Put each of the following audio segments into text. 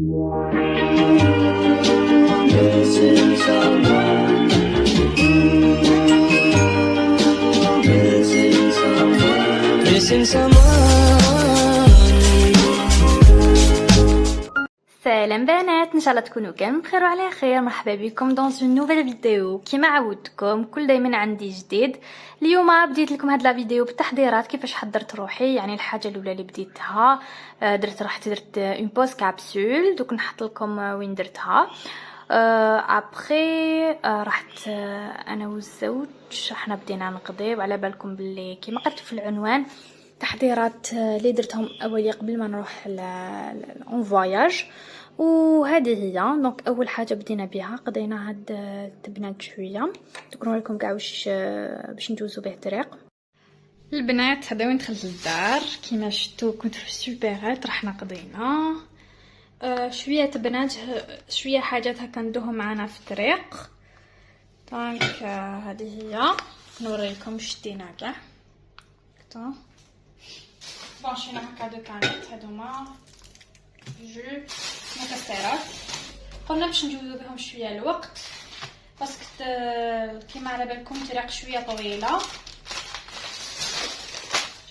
Missing someone. Missing someone. Missing someone. سلام بنات، ان شاء الله تكونوا كامل بخير وعلى خير. مرحبا بكم دون اون نوفيل فيديو. كيما عودتكم كل دايما عندي جديد. اليوم بديت لكم هاد لا فيديو بالتحضيرات كيفاش حضرت روحي. يعني الحاجه الاولى اللي بديتها درت اون بوز كابسول، دوك نحط لكم وين درتها. ابخي رحت انا والزوج، احنا بدينا نقضي، وعلى بالكم باللي كيما قلت في العنوان تحضيرات اللي درتهم اولي قبل ما نروح اون فواياج. وهذه هي دونك اول حاجه بدينا بها، قضينا هاد التبنات شويه، نوري لكم كاع باش ندوزو به الطريق. البنات هذا وين دخلت للدار كيما شفتوا، كنت في السوبرات، رحنا قضينا شويه تبنات، شويه حاجات هكا ندوهم معنا في الطريق. دونك هذه هي، نوري لكم شدينا كاع بون. شينا هكا دو كانيت، هادوما جو مكسرات، قلنا باش نجوزو بهم شويه الوقت باسكو كيما على بالكم طريق شويه طويله.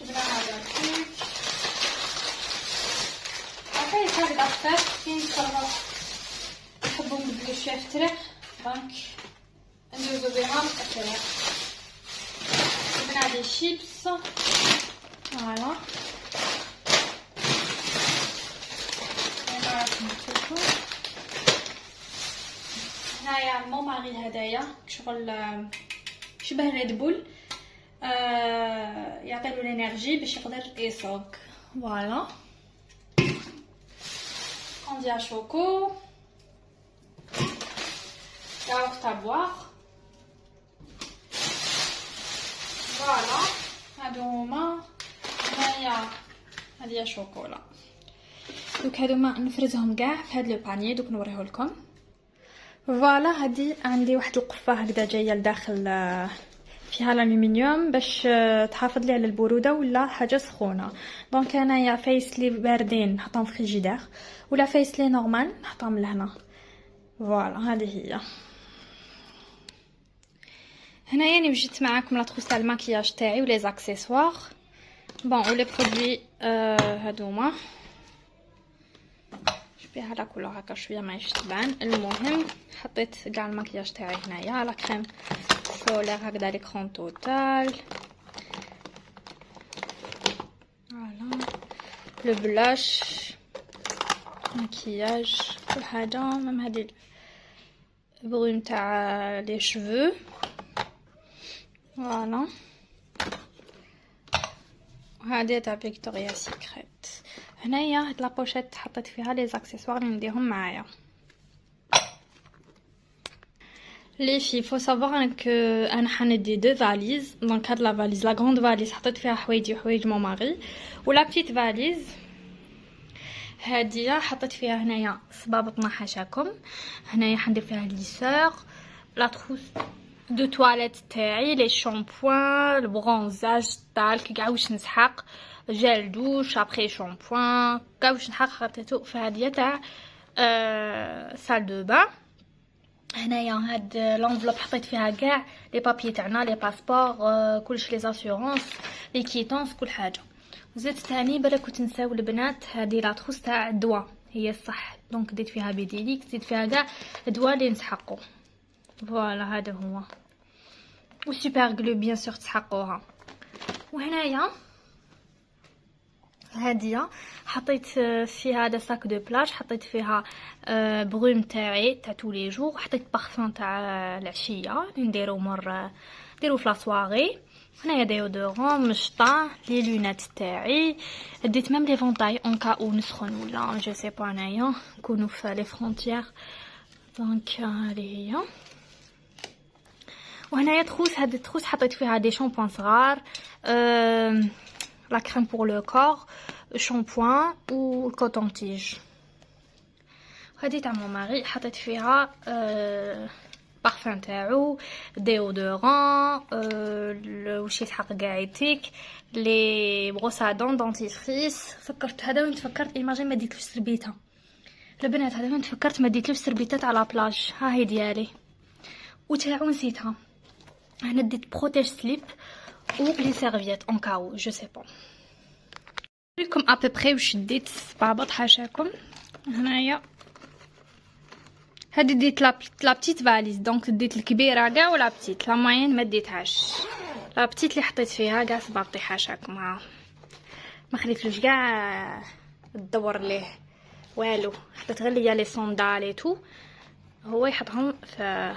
جبنا هذا الكيك عطيت هكذا خفاف، كاين صراحه نحبو نبدلو شويه في الطريق، دونك ندوزو بهم الطريق. جبنا دي شيبس، فوالا هنايا مو ماري، هدايا شغل شبه ريد بول، يعطيلو الانرجي باش يقدر يسوق. فوالا عندي شوكو ياغورت ابوار. فوالا هادو هما، هنايا هادي شوكولا. دوك هادوما نفرزهم كاع في هاد لو بانيي، دوك نوريه لكم. فوالا هادي عندي واحد القفه هكذا جايه لداخل، فيها الالومنيوم باش تحافظ لي على البروده ولا حاجه سخونه. دونك انايا فايس لي باردين نحطهم في الفريجيدير، ولا فايس لي نورمال نحطهم لهنا. فوالا هذه هي. هنايا يعني وجدت معاكم لا تروس تاع الماكياج تاعي ولي زاكسيسوار بون ولي برودوي هادوما فيها لا كولور هكا شويه ماهيش تبان. المهم حطيت كاع الماكياج تاعي هنايا، لا كريم سولير هكذا ليكرون توتال، فوالا لو بلاش مكياج كل حاجه، ميم هادي البروم تاع لي شفو. فوالا وهذه تاع فيكتوريا سيكريت. هنايا هاد لابوشيت حطيت فيها لي زاكسيسوار اللي نديهم معايا. لي في فو سافوار انك انا حندي دو فاليز. دونك هاد لا فاليز لا غروند فاليز حطيت فيها حوايج مون ماري، ولا بتيت فاليز هاديه حطيت فيها هنايا صبابط ما حاشاكم. هنايا حندير فيها ليسور، لا تروس دو تواليت تاعي، لي شامبوان، البرونزاج طالك كاع واش نسحق، جل دوش ابري شامبوان كاع واش نحق حطيتو في هاديه تاع سال دو بان. هنايا هاد لونفلوب حطيت فيها كاع لي بابي تاعنا، لي باسبور، كلش لي اسيورونس، لي كيتونس، كل حاجه. زدت ثاني بلا كنت نساو البنات هادي لا تروس تاع الدواء، هي الصح. دونك ديت فيها بيديليك، زيد فيها كاع الدواء اللي نسحقو. فوالا هذا هو، وسوبر غلو بيان سور تسحقوها. وهنايا هاديه حطيت فيها هذا ساك دو بلاج، حطيت فيها بروم تاعي تاع تولي جور، حطيت بارفان تاع العشيه اللي نديرو نديرو في لاسواغي. هنايا ديودورون، مشطه، لي لونات تاعي، ديت ميم لي فونتاي اون كا او نسخن ولا جو سي با انايا نكونو في لي فرونتيير. دونك هذه هي. وهنايا تخوس، هاد التخوس حطيت فيها دي شامبوان صغار، لا كريم بور لو كور، شامبوان و كوتون تيج. هادي تاع مون ماري حطيت فيها بارفان تاعو، ديودورون، واش يتحق قاعدتك، لي بروسادون دونتيفريس. فكرت هذا وين تفكرت ايماجين ما ديتلوش سربيتها البنات هذا وين تفكرت ما ديتلوش سربيتات على بلاج، ها هي ديالي وتاعو نسيتها. هنا ديت بروتيج سليب و لي سيرفييت اون كاو جو سي با. لكم ابوبري واش ديت الصبابط حاشاكم. هنايا هادي ديت لا بتيت فاليز، دونك ديت الكبيره كاع ولا بتيت لا موين ما ديتهاش. لا بتيت اللي حطيت فيها كاع صبابطي حاشاكم، ها ما خليتلوش كاع تدور ليه والو، حطيت غير ليا لي صوندال اي تو، هو يحطهم في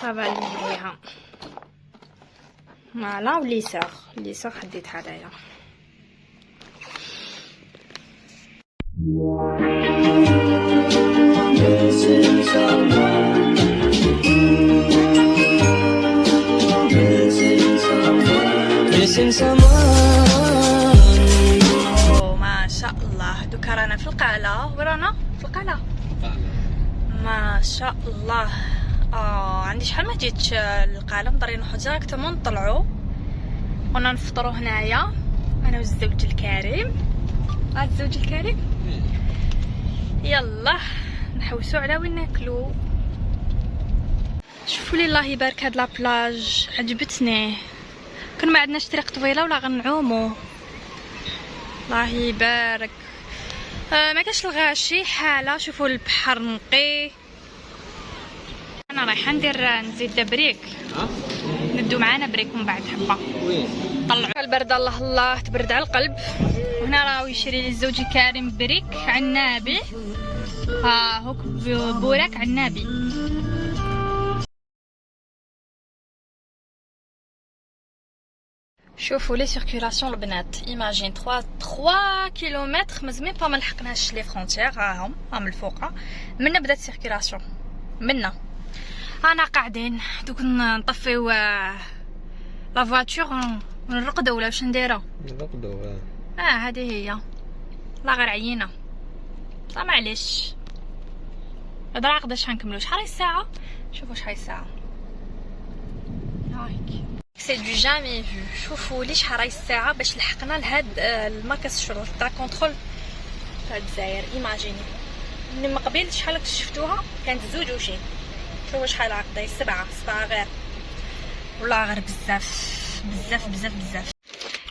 فاليز هيها. فوالا وليساغ حديتها هدايا. Missing someone. Missing someone. Missing someone. أوه ما شاء الله. دوكا رانا في القالة، ورانا في القالة ما شاء الله. عندي شحال ما جيتش للقالة، نضري نروحو ديريكتومون نطلعو ونا نفطرو هنايا انا والزوج الكريم. الزوج الكريم يلا نحوسو على وين ناكلو. شوفوا لي الله يبارك هاد لابلاج عجبتني، كون ما عندناش طريق طويله ولا غنعومو. الله يبارك. ما كاش الغاشي حاله. شوفوا البحر نقي. انا رايحه نزيد بريك، ندو معانا بريك ومن بعد حبه طلعوا البرد. الله الله تبرد على القلب. وهنا راهو يشري لي الزوج الكريم بريك عنابي، ها هوك بوراك عنابي. شوفوا لي سيركولاسيون البنات، ايماجين 3 كيلومتر مازال با ملحقناش لي فرونتيير، ها هم الفوقه منا بدات سيركولاسيون منا. انا قاعدين دوك نطفيو لا فواتور ونرقدو ولا واش نديرو؟ نرقدو. هذه هي. لا غير عيينا صح معليش. هذا عقده شحال نكملو؟ شحال الساعه؟ شوفوا شحال الساعه. هايك سي دو جامي فو. شوفوا لي شحال الساعه باش لحقنا لهاد المركز الشرطه تاع كونترول تاع الجزائر. ايماجيني من قبل شحال شفتوها كانت 2 وشي. شوفوا شحال عقده 7 غير، والله غير بزاف.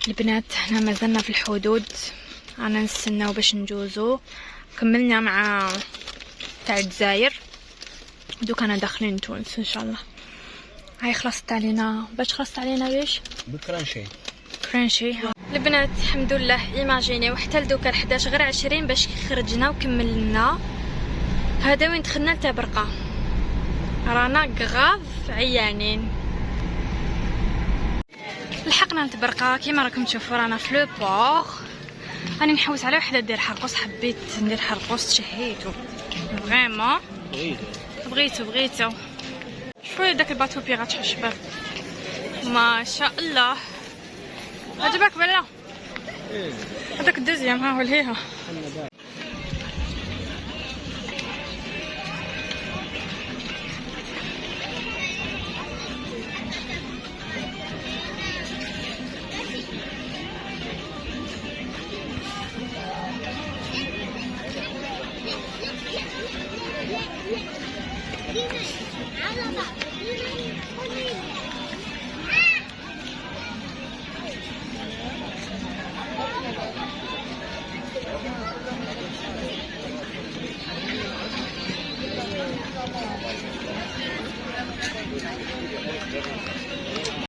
البنات هنا مازلنا في الحدود، انا نستناو باش نجوزو. كملنا مع تاع الجزائر، دوك انا داخلين تونس ان شاء الله. هاي خلصت علينا باش كرانشي. البنات الحمد لله ايماجيني وحتى لدوكا 11 غير 20 باش خرجنا وكملنا. هذا وين دخلنا لتبرقه، رانا غاف عيانين. لحقنا نتبرقه كيما راكم تشوفوا، رانا في لو بور. راني نحوس على وحده دير حرقوس، حبيت ندير حرقوس تشهيتو فريمون بغيتو. شويه داك الباتو بيرات شباب ما شاء الله. عجبك ولا هذاك الدوزيام؟ ها هو لهيها.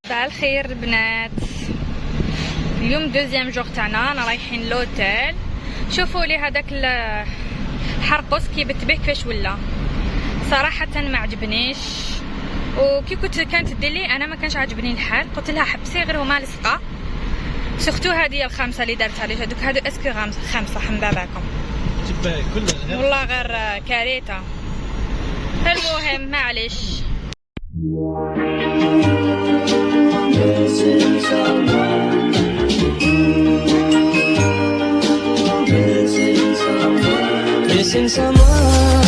صباح الخير البنات. اليوم دوزيام جوغ تاعنا، انا رايحين لوتيل. شوفوا لي هذاك الحرقوس كيبت به كيفاش ولا، صراحه ما عجبنيش. وكي كانت دير لي انا ما كانش عاجبني الحال، قلت لها حبسي غير هما لصقه. سورتو هذه الخامسه اللي دارتها لي، هذوك هادو اسكو خامسه حمباباكم تبعي كلها والله غير كارثه. المهم معليش. Missing someone. Missing someone. Missing someone.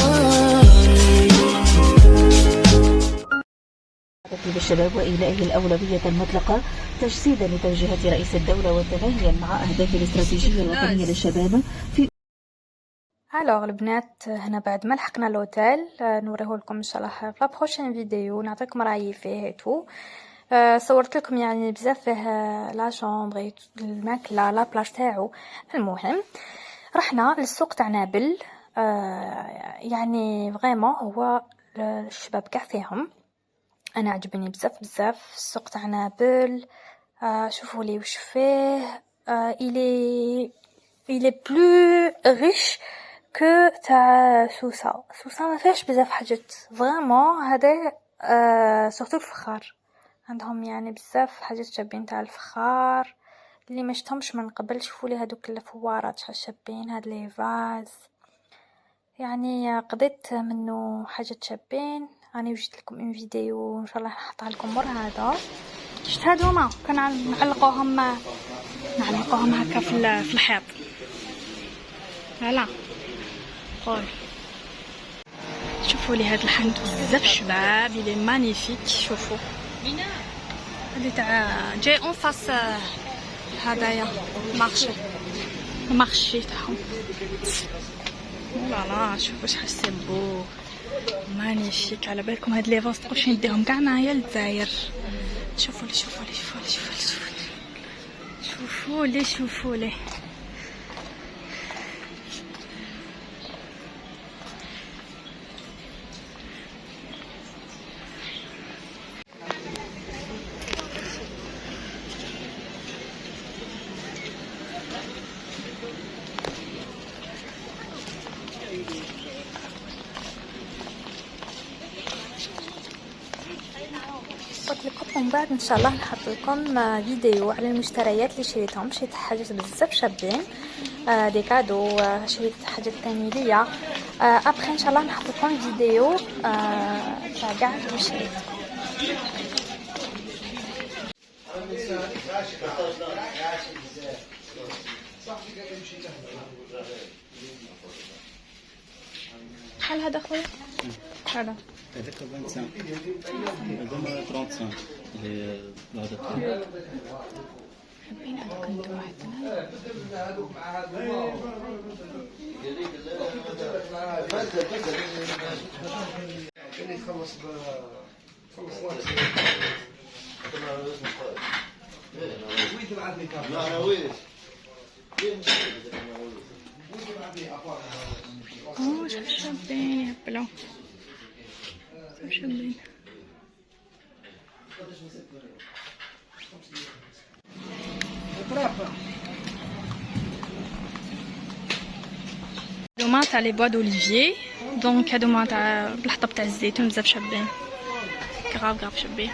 ترتيب الشباب وإيلائه الأولوية المطلقة تجسيدا لتوجيهات رئيس الدولة وتماشيا مع أهداف الاستراتيجية الوطنية للشباب في الوغ البنات، هنا بعد ما لحقنا لوتيل نوريه لكم ان شاء الله في لا بروشين فيديو، نعطيكم رايي فيه تو. صورت لكم يعني بزاف فيه لا شومبر، الماكله، لا بلاج تاعو. المهم رحنا للسوق تاع نابل، يعني فريمون هو الشباب كاع فيهم. انا عجبني بزاف السوق تاع نابل. شوفوا لي واش فيه. il est plus riche que تاع سوسة ما فيهاش بزاف حاجات فريمون. هذا سورتو الفخار عندهم، يعني بزاف حاجات شابين تاع الفخار اللي ما شفتهمش من قبل. شوفوا لي هذوك الفوارات شحال شابين، هاد لي فاز، يعني قضيت منه حاجات شابين. راني وجدت لكم ان فيديو ان شاء الله نحطها لكم مره. هذا شفت هادوما كان نعلقوهم هكا في الحيط. فوالا قول شوفوا لي هاد الحانوت بزاف شباب، لي مانيفيك. شوفوا هادي تاع جاي اون فاس هدايا المارشي تاعهم. لا شوفوا شحال سي بو مانيفيك. على بالكم هاد لي فاز تقولش نديهم كاع معايا للجزائر. شوفوا لي قلت لكم من بعد ان شاء الله نحط لكم فيديو على المشتريات اللي شريتهم. شريت حاجات بزاف شابين، دي كادو، شريت حاجات ثاني ليا. ابخي ان شاء الله نحط لكم فيديو تاع كاع اللي شريت. شحال هذا خويا؟ هذا هذاك 25 هذا 35 اللي هذا حابين هذاك ندو واحد. شوف شابين يهبلوا، شابين. هادوما تاع لي بوا دوليفيي، دونك هادوما تاع بالحطب تاع الزيتون بزاف شابين، غاف شابين.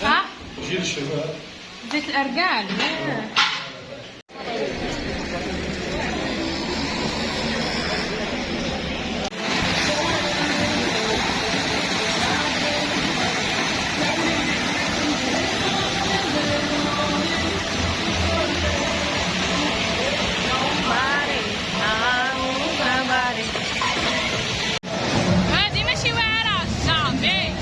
ها؟ زيت الأرقان. هادي ماشي واعرة صافي.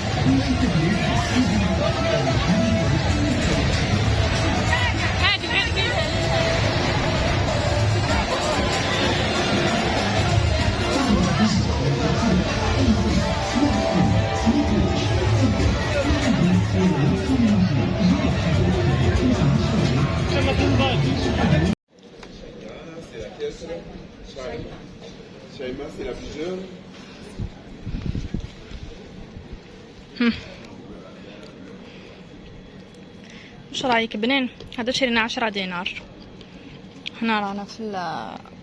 Shaima, c'est la plus jeune. واش رايك بنين؟ هذا شرينا 10 دينار. هنا رانا في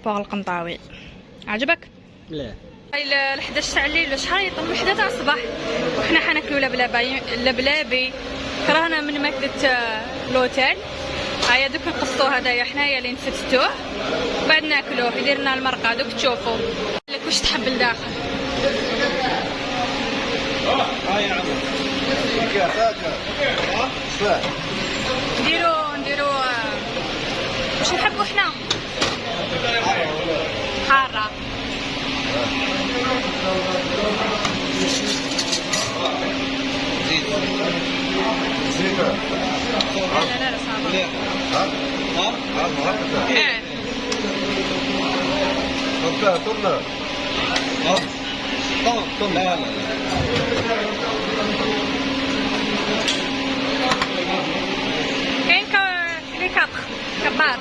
بوغ القنطاوي. عجبك؟ لا 11 تاع الليل، شحال يطلب 1 تاع الصباح وحنا حناكلو لبلابي. كرهنا من ماكلة لوتيل. هيا دوك نقصو هدايا حنايا اللي نفتتوه بعد ناكلوه. يدير لنا المرقه دوك تشوفوا لك واش تحب لداخل. نديرو واش نحبو حنا حاره. زيت لا لا لا صعبة. إيه. كاين لي كابخ كبار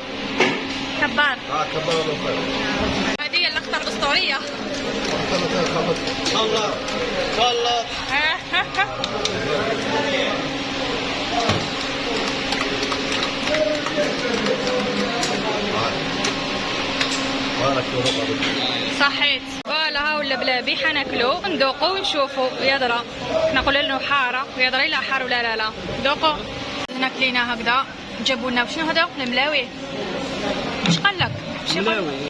كبار. هذه هي اللقطة الأسطورية. صحيت. فوالا ها ولا بلابي حناكلو ندوقو ونشوفو يضرا. حنا نقولوا له حاره ويضرا لا حار ولا لا لا. ذوقوا هنا كلينا هكذا. جابوا لنا شنو هذا الملاوي. اش قال لك؟ ملاوي.